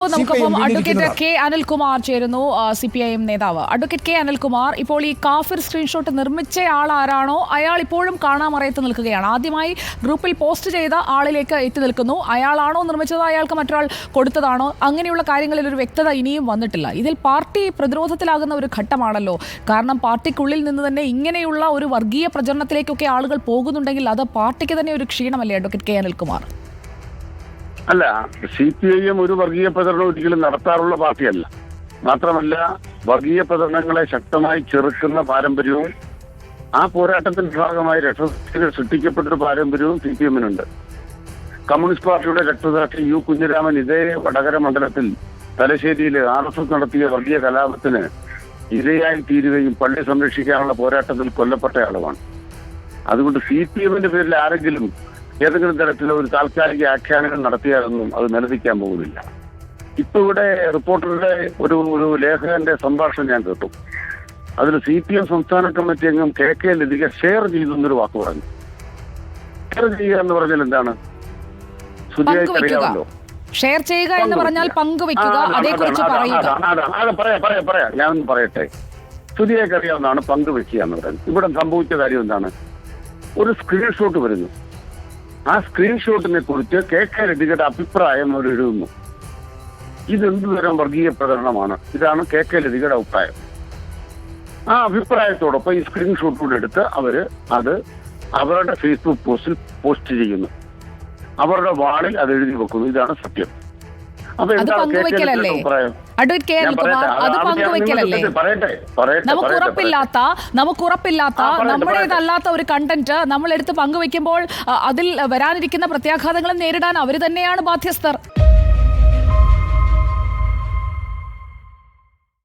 നമുക്കൊപ്പം advocate K Anilkumar ചേരുന്നു, CPIM നേതാവ്. അഡ്വക്കേറ്റ് കെ അനിൽകുമാർ, ഇപ്പോൾ ഈ കാഫിർ സ്ക്രീൻഷോട്ട് നിർമ്മിച്ച ആൾ ആരാണോ അയാൾ ഇപ്പോഴും കാണാമറയത്ത് നിൽക്കുകയാണ്. ആദ്യമായി ഗ്രൂപ്പിൽ പോസ്റ്റ് ചെയ്ത ആളിലേക്ക് എത്തി നിൽക്കുന്നു. അയാളാണോ നിർമ്മിച്ചത്, അയാൾക്ക് മറ്റൊരാൾ കൊടുത്തതാണോ, അങ്ങനെയുള്ള കാര്യങ്ങളിൽ ഒരു വ്യക്തത ഇനിയും വന്നിട്ടില്ല. ഇതിൽ പാർട്ടി പ്രതിരോധത്തിലാകുന്ന ഒരു ഘട്ടമാണല്ലോ. കാരണം പാർട്ടിക്കുള്ളിൽ നിന്ന് തന്നെ ഇങ്ങനെയുള്ള ഒരു വർഗീയ പ്രചരണത്തിലേക്കൊക്കെ ആളുകൾ പോകുന്നുണ്ടെങ്കിൽ അത് പാർട്ടിക്ക് തന്നെ ഒരു ക്ഷീണമല്ലേ അഡ്വക്കേറ്റ് കെ അനിൽകുമാർ? അല്ല, CPIM ഒരു വർഗീയ പ്രചരണം ഒരിക്കലും നടത്താറുള്ള പാർട്ടിയല്ല. മാത്രമല്ല, വർഗീയ പ്രചരണങ്ങളെ ശക്തമായി ചെറുക്കുന്ന പാരമ്പര്യവും ആ പോരാട്ടത്തിന്റെ ഭാഗമായി രക്തസാക്ഷികൾ സൃഷ്ടിക്കപ്പെട്ടൊരു പാരമ്പര്യവും CPIM-നുണ്ട്. കമ്മ്യൂണിസ്റ്റ് പാർട്ടിയുടെ രക്തസാക്ഷി U കുഞ്ഞിരാമൻ ഇതേ വടകര മണ്ഡലത്തിൽ തലശ്ശേരിയിൽ RSS നടത്തിയ വർഗീയ കലാപത്തിന് ഇരയായി തീരുകയും പള്ളി സംരക്ഷിക്കാനുള്ള പോരാട്ടത്തിൽ കൊല്ലപ്പെട്ട ആളുമാണ്. അതുകൊണ്ട് CPIM-ന്റെ പേരിൽ ആരെങ്കിലും ഏതെങ്കിലും തരത്തിലുള്ള ഒരു താൽക്കാലിക ആഖ്യാനങ്ങൾ നടത്തിയാലൊന്നും അത് നിലനിൽക്കാൻ പോകുന്നില്ല. ഇപ്പൊ ഇവിടെ റിപ്പോർട്ടറുടെ ഒരു ലേഖകന്റെ സംഭാഷണം ഞാൻ കേട്ടു. അതിൽ CPIM സംസ്ഥാന കമ്മിറ്റി അംഗം KK ലതിക ഷെയർ ചെയ്തു എന്നൊരു വാക്ക് പറഞ്ഞു. ഷെയർ ചെയ്യുക എന്ന് പറഞ്ഞാൽ എന്താണ്? ശുദ്ധിയായി അറിയാമല്ലോ. ഷെയർ ചെയ്യുക എന്ന് പറഞ്ഞാൽ പങ്കുവെക്കുക, അതേക്കുറിച്ച് പറയാം. ഞാനൊന്ന് പറയട്ടെ. ശുദ്ധിയായി അറിയാവുന്നതാണ് പങ്കുവെക്കുക എന്ന് പറയുന്നത്. ഇവിടെ സംഭവിച്ച കാര്യം എന്താണ്? ഒരു സ്ക്രീൻഷോട്ട് വരുന്നു. ആ സ്ക്രീൻഷോട്ടിനെ കുറിച്ച് KK ലതികയുടെ അഭിപ്രായം അവർ എഴുതുന്നു. ഇതെന്തു തരം വർഗീയ പ്രചരണമാണ്? ഇതാണ് KK ലതികയുടെ അഭിപ്രായം. ആ അഭിപ്രായത്തോടൊപ്പം ഈ സ്ക്രീൻഷോട്ടുകൂടെ എടുത്ത് അത് അവരുടെ ഫേസ്ബുക്ക് പോസ്റ്റിൽ പോസ്റ്റ് ചെയ്യുന്നു. അവരുടെ വാളിൽ അത് എഴുതി വെക്കുന്നു. ഇതാണ് സത്യം. അപ്പൊ എന്താണ് KK ലതികയുടെ അഭിപ്രായം? നമുക്കുറപ്പില്ലാത്ത നമ്മുടേതല്ലാത്ത ഒരു കണ്ടന്റ് നമ്മൾ എടുത്ത് പങ്കുവെക്കുമ്പോൾ അതിൽ വരാനിരിക്കുന്ന പ്രത്യാഘാതങ്ങളും നേരിടാൻ അവർ തന്നെയാണ് ബാധ്യസ്ഥർ.